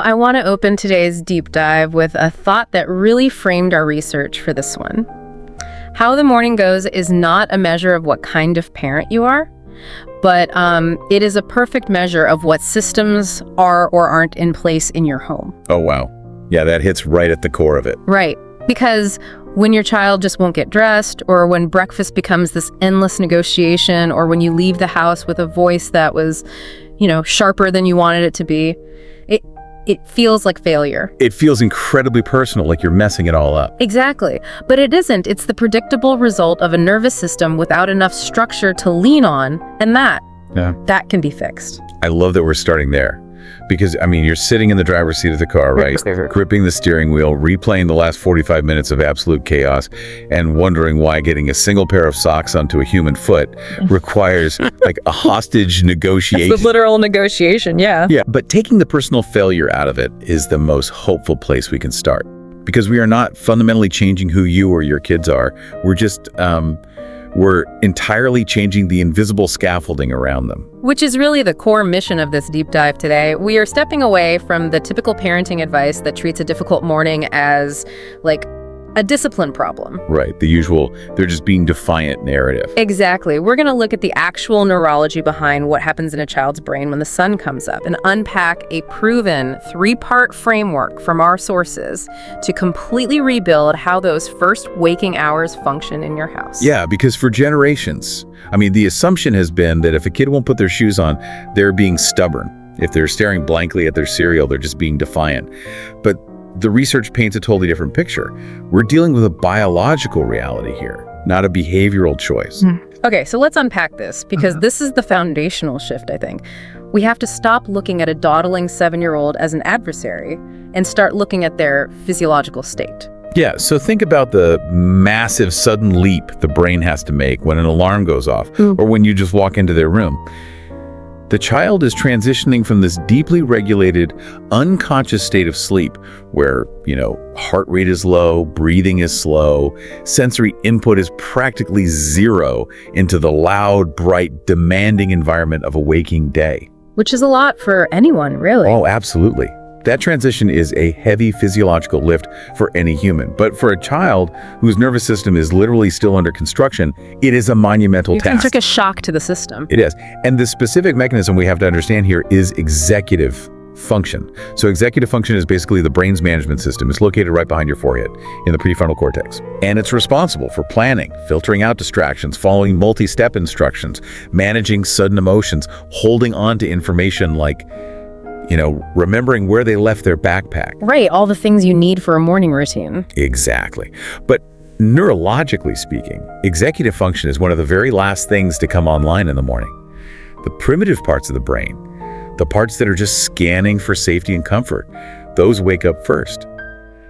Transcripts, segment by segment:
I want to open today's deep dive with a thought that really framed our research for this one. How the morning goes is not a measure of what kind of parent you are, but it is a perfect measure of what systems are or aren't in place in your home. Oh, wow. Yeah, that hits right at the core of it. Right. Because when your child just won't get dressed, or when breakfast becomes this endless negotiation, or when you leave the house with a voice that was, sharper than you wanted it to be, it feels like failure. It feels incredibly personal, like you're messing it all up. Exactly. But it isn't. It's the predictable result of a nervous system without enough structure to lean on, and that can be fixed. I love that we're starting there. Because, you're sitting in the driver's seat of the car, right? Gripping the steering wheel, replaying the last 45 minutes of absolute chaos, and wondering why getting a single pair of socks onto a human foot requires, a hostage negotiation. It's the literal negotiation, yeah. Yeah, but taking the personal failure out of it is the most hopeful place we can start. Because we are not fundamentally changing who you or your kids are. We're just, we're entirely changing the invisible scaffolding around them. Which is really the core mission of this deep dive today. We are stepping away from the typical parenting advice that treats a difficult morning as, a discipline problem. Right, the usual, they're just being defiant narrative. Exactly. We're going to look at the actual neurology behind what happens in a child's brain when the sun comes up and unpack a proven 3-part framework from our sources to completely rebuild how those first waking hours function in your house. Yeah, because for generations, the assumption has been that if a kid won't put their shoes on, they're being stubborn. If they're staring blankly at their cereal, they're just being defiant. But the research paints a totally different picture. We're dealing with a biological reality here, not a behavioral choice. Okay, so let's unpack this, because this is the foundational shift, I think. We have to stop looking at a dawdling 7-year-old as an adversary and start looking at their physiological state. Yeah, so think about the massive sudden leap the brain has to make when an alarm goes off, or when you just walk into their room. The child is transitioning from this deeply regulated, unconscious state of sleep where, heart rate is low, breathing is slow, sensory input is practically zero, into the loud, bright, demanding environment of a waking day. Which is a lot for anyone, really. Oh, absolutely. That transition is a heavy physiological lift for any human. But for a child whose nervous system is literally still under construction, it is a monumental task. It's like a shock to the system. It is. And the specific mechanism we have to understand here is executive function. So executive function is basically the brain's management system. It's located right behind your forehead in the prefrontal cortex. And it's responsible for planning, filtering out distractions, following multi-step instructions, managing sudden emotions, holding on to information like remembering where they left their backpack. Right, all the things you need for a morning routine. Exactly. But neurologically speaking, executive function is one of the very last things to come online in the morning. The primitive parts of the brain, the parts that are just scanning for safety and comfort, those wake up first.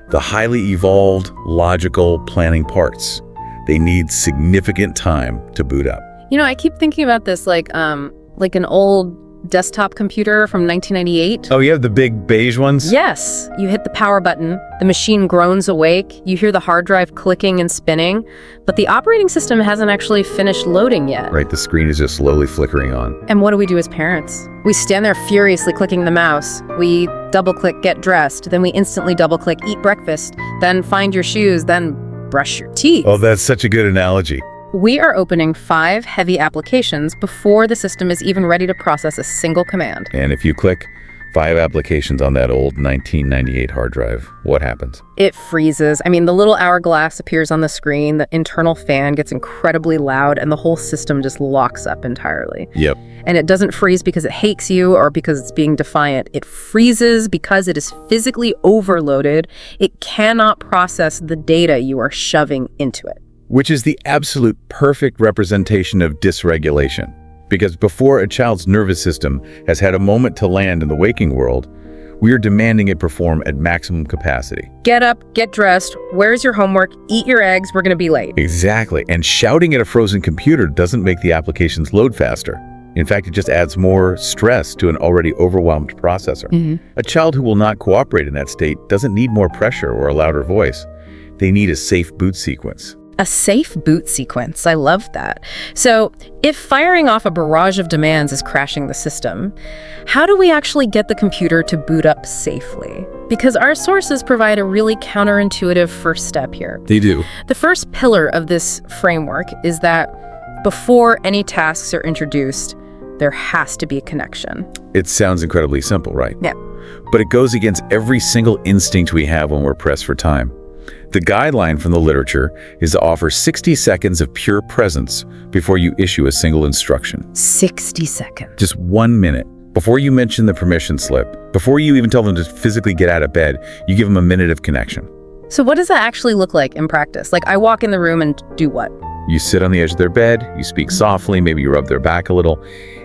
The highly evolved, logical, planning parts, they need significant time to boot up. I keep thinking about this like an old desktop computer from 1998. Oh, you have the big beige ones? Yes. You hit the power button, the machine groans awake, you hear the hard drive clicking and spinning, but the operating system hasn't actually finished loading yet. Right, the screen is just slowly flickering on. And what do we do as parents? We stand there furiously clicking the mouse. We double-click get dressed, then we instantly double-click eat breakfast, then find your shoes, then brush your teeth. Oh, that's such a good analogy. We are opening 5 heavy applications before the system is even ready to process a single command. And if you click 5 applications on that old 1998 hard drive, what happens? It freezes. The little hourglass appears on the screen, the internal fan gets incredibly loud, and the whole system just locks up entirely. Yep. And it doesn't freeze because it hates you or because it's being defiant. It freezes because it is physically overloaded. It cannot process the data you are shoving into it. Which is the absolute perfect representation of dysregulation. Because before a child's nervous system has had a moment to land in the waking world, we are demanding it perform at maximum capacity. Get up, get dressed, where's your homework, eat your eggs, we're going to be late. Exactly. And shouting at a frozen computer doesn't make the applications load faster. In fact, it just adds more stress to an already overwhelmed processor. A child who will not cooperate in that state doesn't need more pressure or a louder voice. They need a safe boot sequence. A safe boot sequence. I love that. So if firing off a barrage of demands is crashing the system, how do we actually get the computer to boot up safely? Because our sources provide a really counterintuitive first step here. They do. The first pillar of this framework is that before any tasks are introduced, there has to be a connection. It sounds incredibly simple, right? Yeah. But it goes against every single instinct we have when we're pressed for time. The guideline from the literature is to offer 60 seconds of pure presence before you issue a single instruction. 60 seconds. Just 1 minute. Before you mention the permission slip, before you even tell them to physically get out of bed, you give them a minute of connection. So what does that actually look like in practice? Like, I walk in the room and do what? You sit on the edge of their bed, you speak softly, maybe you rub their back a little,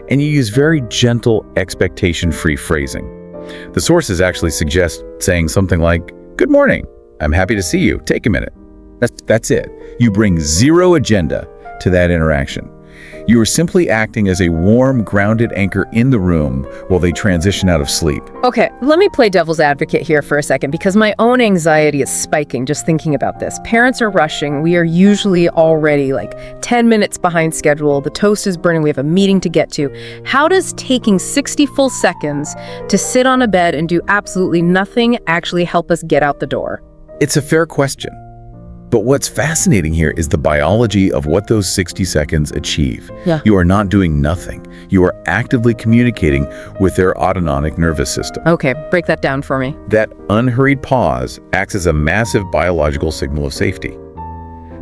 and you use very gentle, expectation-free phrasing. The sources actually suggest saying something like, "Good morning. I'm happy to see you. Take a minute." That's it. You bring zero agenda to that interaction. You are simply acting as a warm, grounded anchor in the room while they transition out of sleep. Okay, let me play devil's advocate here for a second, because my own anxiety is spiking just thinking about this. Parents are rushing. We are usually already like 10 minutes behind schedule. The toast is burning. We have a meeting to get to. How does taking 60 full seconds to sit on a bed and do absolutely nothing actually help us get out the door? It's a fair question. But what's fascinating here is the biology of what those 60 seconds achieve. Yeah. You are not doing nothing. You are actively communicating with their autonomic nervous system. Okay, break that down for me. That unhurried pause acts as a massive biological signal of safety.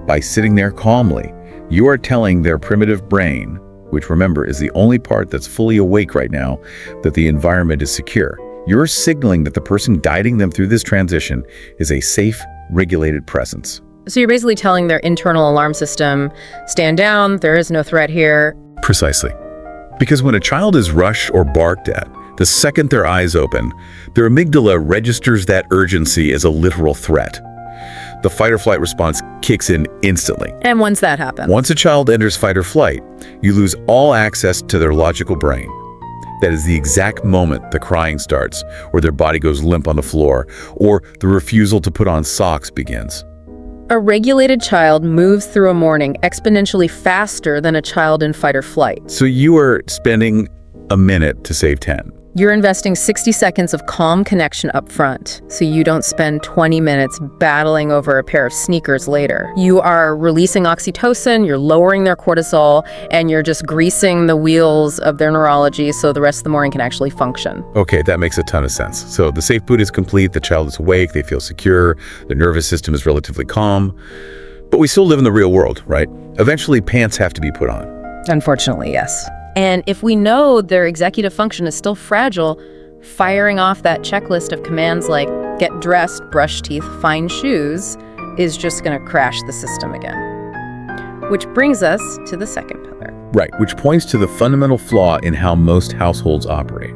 By sitting there calmly, you are telling their primitive brain, which remember is the only part that's fully awake right now, that the environment is secure. You're signaling that the person guiding them through this transition is a safe, regulated presence. So you're basically telling their internal alarm system, stand down, there is no threat here. Precisely. Because when a child is rushed or barked at, the second their eyes open, their amygdala registers that urgency as a literal threat. The fight or flight response kicks in instantly. And once that happens? Once a child enters fight or flight, you lose all access to their logical brain. That is the exact moment the crying starts, or their body goes limp on the floor, or the refusal to put on socks begins. A regulated child moves through a morning exponentially faster than a child in fight or flight. So you are spending a minute to save 10. You're investing 60 seconds of calm connection up front, so you don't spend 20 minutes battling over a pair of sneakers later. You are releasing oxytocin, you're lowering their cortisol, and you're just greasing the wheels of their neurology so the rest of the morning can actually function. Okay, that makes a ton of sense. So the safe boot is complete, the child is awake, they feel secure, their nervous system is relatively calm. But we still live in the real world, right? Eventually, pants have to be put on. Unfortunately, yes. And if we know their executive function is still fragile, firing off that checklist of commands like get dressed, brush teeth, find shoes is just going to crash the system again. Which brings us to the second pillar. Right, which points to the fundamental flaw in how most households operate.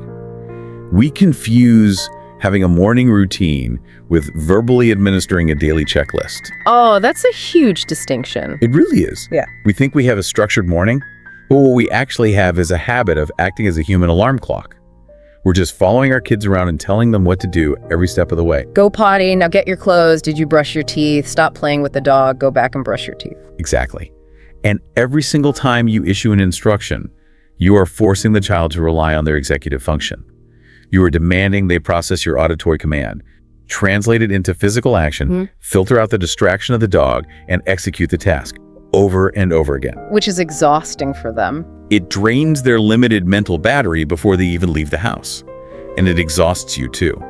We confuse having a morning routine with verbally administering a daily checklist. Oh, that's a huge distinction. It really is. Yeah. We think we have a structured morning, but what we actually have is a habit of acting as a human alarm clock. We're just following our kids around and telling them what to do every step of the way. Go potty, now get your clothes, did you brush your teeth, stop playing with the dog, go back and brush your teeth. Exactly. And every single time you issue an instruction, you are forcing the child to rely on their executive function. You are demanding they process your auditory command, translate it into physical action, filter out the distraction of the dog, and execute the task over and over again. Which is exhausting for them. It drains their limited mental battery before they even leave the house. And it exhausts you too.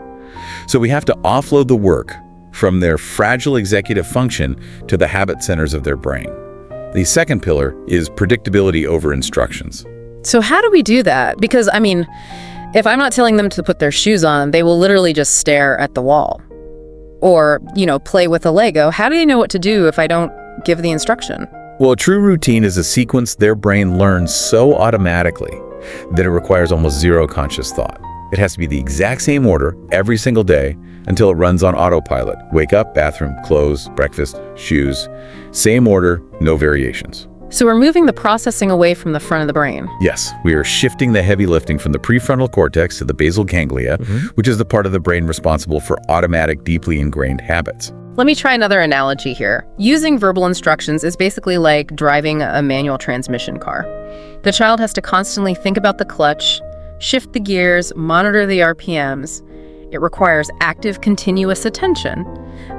So we have to offload the work from their fragile executive function to the habit centers of their brain. The second pillar is predictability over instructions. So how do we do that? Because, I mean, if I'm not telling them to put their shoes on, they will literally just stare at the wall. Or, play with a Lego. How do they know what to do if I don't give the instruction? Well, a true routine is a sequence their brain learns so automatically that it requires almost zero conscious thought. It has to be the exact same order every single day until it runs on autopilot. Wake up, bathroom, clothes, breakfast, shoes. Same order, no variations. So we're moving the processing away from the front of the brain. Yes, we are shifting the heavy lifting from the prefrontal cortex to the basal ganglia, which is the part of the brain responsible for automatic, deeply ingrained habits. Let me try another analogy here. Using verbal instructions is basically like driving a manual transmission car. The child has to constantly think about the clutch, shift the gears, monitor the RPMs. It requires active, continuous attention.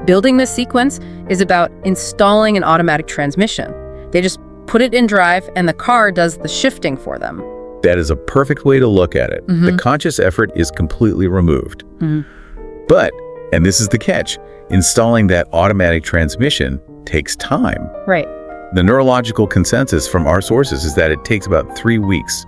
Building this sequence is about installing an automatic transmission. They just put it in drive and the car does the shifting for them. That is a perfect way to look at it. The conscious effort is completely removed. But, and this is the catch, installing that automatic transmission takes time. Right. The neurological consensus from our sources is that it takes about 3 weeks,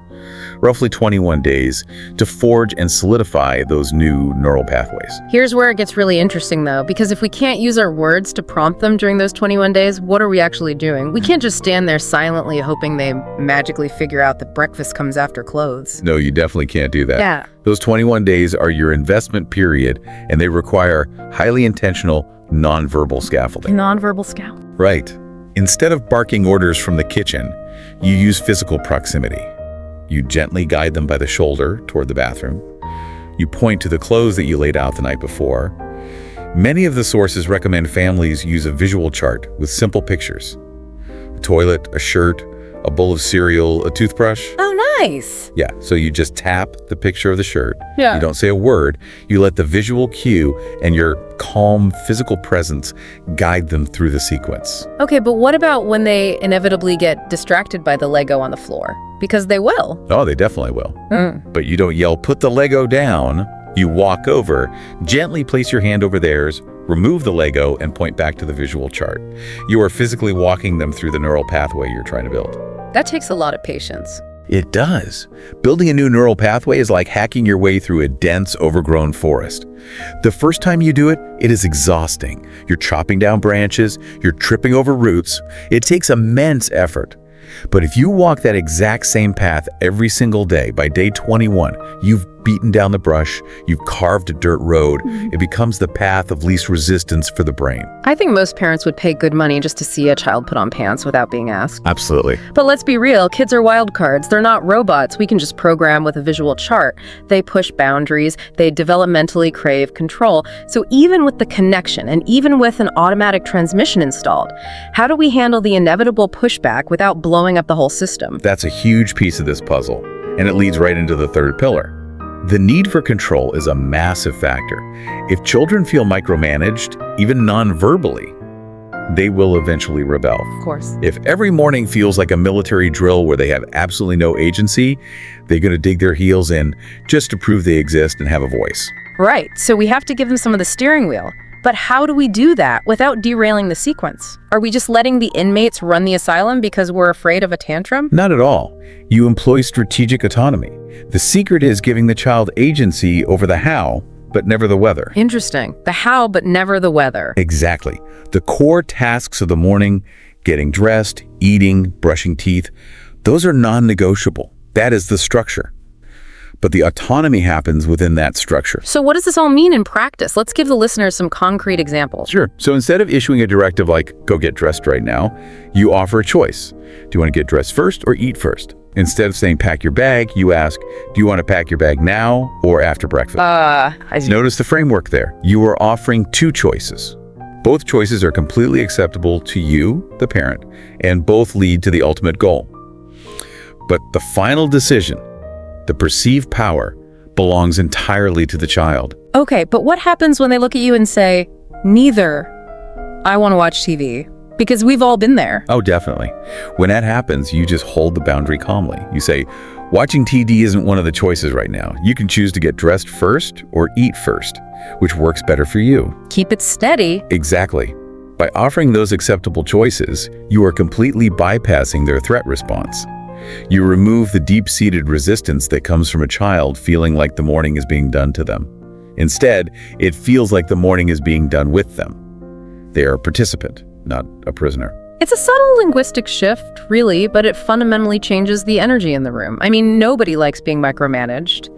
roughly 21 days, to forge and solidify those new neural pathways. Here's where it gets really interesting, though, because if we can't use our words to prompt them during those 21 days, what are we actually doing? We can't just stand there silently hoping they magically figure out that breakfast comes after clothes. No, you definitely can't do that. Yeah. Those 21 days are your investment period, and they require highly intentional, nonverbal scaffolding. Nonverbal scaffolding. Right. Instead of barking orders from the kitchen, you use physical proximity. You gently guide them by the shoulder toward the bathroom. You point to the clothes that you laid out the night before. Many of the sources recommend families use a visual chart with simple pictures. A toilet, a shirt, a bowl of cereal, a toothbrush. Oh, nice. Yeah, so you just tap the picture of the shirt. Yeah. You don't say a word. You let the visual cue and your calm physical presence guide them through the sequence. Okay, but what about when they inevitably get distracted by the Lego on the floor? Because they will. Oh, they definitely will. But you don't yell, "Put the Lego down." You walk over, gently place your hand over theirs, remove the Lego, and point back to the visual chart. You are physically walking them through the neural pathway you're trying to build. That takes a lot of patience. It does. Building a new neural pathway is like hacking your way through a dense, overgrown forest. The first time you do it, it is exhausting. You're chopping down branches, you're tripping over roots. It takes immense effort. But if you walk that exact same path every single day, by day 21, you've beaten down the brush, you've carved a dirt road, it becomes the path of least resistance for the brain. I think most parents would pay good money just to see a child put on pants without being asked. Absolutely. But let's be real, kids are wild cards. They're not robots we can just program with a visual chart. They push boundaries, they developmentally crave control. So even with the connection and even with an automatic transmission installed, how do we handle the inevitable pushback without blowing up the whole system? That's a huge piece of this puzzle, and it leads right into the third pillar. The need for control is a massive factor. If children feel micromanaged, even non-verbally, they will eventually rebel. Of course. If every morning feels like a military drill where they have absolutely no agency, they're going to dig their heels in just to prove they exist and have a voice. Right, so we have to give them some of the steering wheel. But how do we do that without derailing the sequence? Are we just letting the inmates run the asylum because we're afraid of a tantrum? Not at all. You employ strategic autonomy. The secret is giving the child agency over the how, but never the whether. Interesting. The how, but never the whether. Exactly. The core tasks of the morning, getting dressed, eating, brushing teeth, those are non-negotiable. That is the structure. But the autonomy happens within that structure. So what does this all mean in practice? Let's give the listeners some concrete examples. Sure. So instead of issuing a directive like, go get dressed right now, you offer a choice. Do you want to get dressed first or eat first? Instead of saying pack your bag, you ask, do you want to pack your bag now or after breakfast? I see. Notice the framework there. You are offering two choices. Both choices are completely acceptable to you, the parent, and both lead to the ultimate goal. But the final decision, the perceived power, belongs entirely to the child. Okay, but what happens when they look at you and say, neither, I want to watch TV? Because we've all been there. Oh, definitely. When that happens, you just hold the boundary calmly. You say, watching TV isn't one of the choices right now. You can choose to get dressed first or eat first, which works better for you. Keep it steady. Exactly. By offering those acceptable choices, you are completely bypassing their threat response. You remove the deep-seated resistance that comes from a child feeling like the morning is being done to them. Instead, it feels like the morning is being done with them. They are a participant, not a prisoner. It's a subtle linguistic shift, really, but it fundamentally changes the energy in the room. I mean, nobody likes being micromanaged.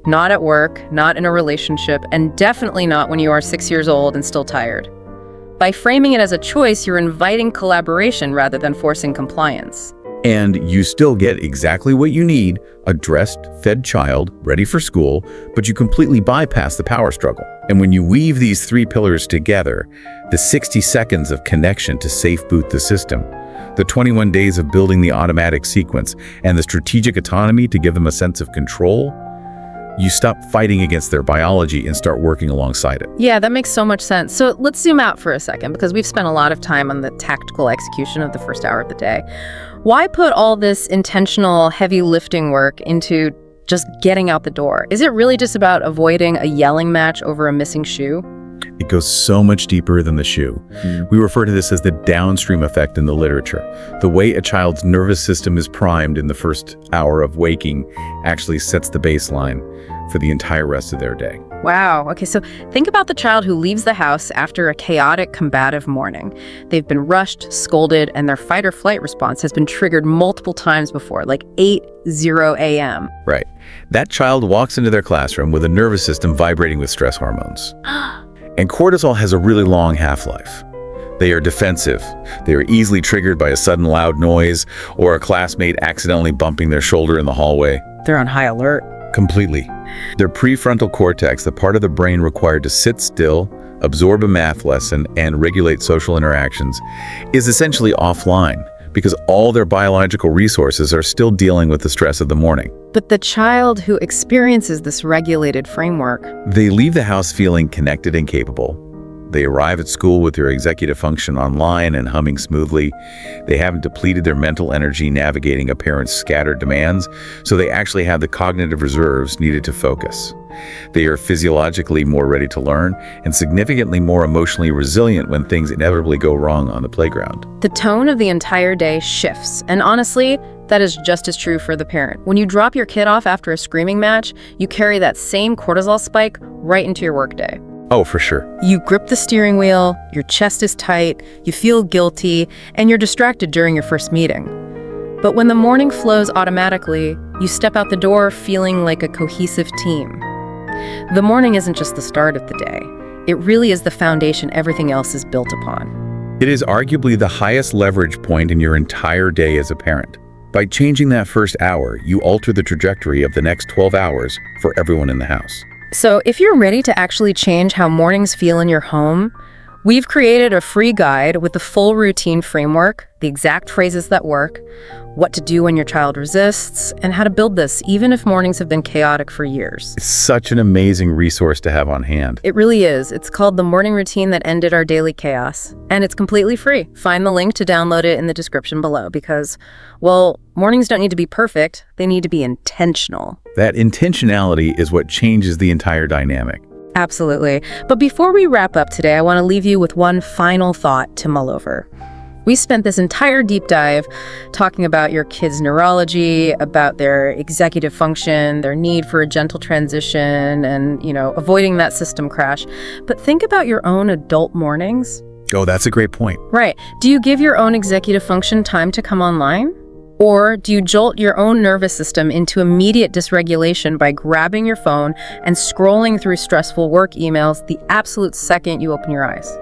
Not at work, not in a relationship, and definitely not when you are 6 years old and still tired. By framing it as a choice, you're inviting collaboration rather than forcing compliance. And you still get exactly what you need, a dressed, fed child, ready for school, but you completely bypass the power struggle. And when you weave these three pillars together, the 60 seconds of connection to safe boot the system, the 21 days of building the automatic sequence, and the strategic autonomy to give them a sense of control, you stop fighting against their biology and start working alongside it. Yeah, that makes so much sense. So let's zoom out for a second, because we've spent a lot of time on the tactical execution of the first hour of the day. Why put all this intentional heavy lifting work into just getting out the door? Is it really just about avoiding a yelling match over a missing shoe? It goes so much deeper than the shoe. We refer to this as the downstream effect in the literature. The way a child's nervous system is primed in the first hour of waking actually sets the baseline for the entire rest of their day. Wow. Okay, so think about the child who leaves the house after a chaotic, combative morning. They've been rushed, scolded, and their fight or flight response has been triggered multiple times before, like 8:00 a.m. Right. That child walks into their classroom with a nervous system vibrating with stress hormones. And cortisol has a really long half-life. They are defensive. They are easily triggered by a sudden loud noise or a classmate accidentally bumping their shoulder in the hallway. They're on high alert. Completely. Their prefrontal cortex, the part of the brain required to sit still, absorb a math lesson, and regulate social interactions, is essentially offline because all their biological resources are still dealing with the stress of the morning. But the child who experiences this regulated framework, They leave the house feeling connected and capable. They arrive at school with their executive function online and humming smoothly. They haven't depleted their mental energy navigating a parent's scattered demands, so they actually have the cognitive reserves needed to focus. They are physiologically more ready to learn and significantly more emotionally resilient when things inevitably go wrong on the playground. the tone of the entire day shifts. And honestly, that is just as true for the parent. When you drop your kid off after a screaming match, you carry that same cortisol spike right into your workday. Oh, for sure. You grip the steering wheel, your chest is tight, you feel guilty, and you're distracted during your first meeting. But when the morning flows automatically, you step out the door feeling like a cohesive team. The morning isn't just the start of the day. It really is the foundation everything else is built upon. It is arguably the highest leverage point in your entire day as a parent. By changing that first hour, you alter the trajectory of the next 12 hours for everyone in the house. So if you're ready to actually change how mornings feel in your home, we've created a free guide with the full routine framework, the exact phrases that work, what to do when your child resists, and how to build this even if mornings have been chaotic for years. It's such an amazing resource to have on hand. It really is. It's called The Morning Routine That Ended Our Daily Chaos, and it's completely free. Find the link to download it in the description below because, well, mornings don't need to be perfect. They need to be intentional. That intentionality is what changes the entire dynamic. Absolutely. But before we wrap up today, I want to leave you with one final thought to mull over. We spent this entire deep dive talking about your kids' neurology, about their executive function, their need for a gentle transition, and, avoiding that system crash. But think about your own adult mornings. Oh, that's a great point. Right. Do you give your own executive function time to come online? Or do you jolt your own nervous system into immediate dysregulation by grabbing your phone and scrolling through stressful work emails the absolute second you open your eyes?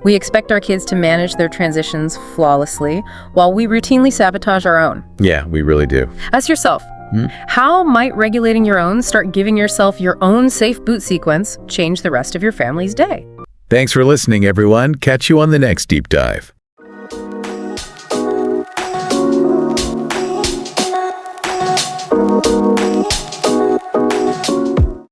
We expect our kids to manage their transitions flawlessly, while we routinely sabotage our own. Yeah, we really do. Ask yourself, how might regulating your own start giving yourself your own safe boot sequence change the rest of your family's day? Thanks for listening, everyone. Catch you on the next deep dive.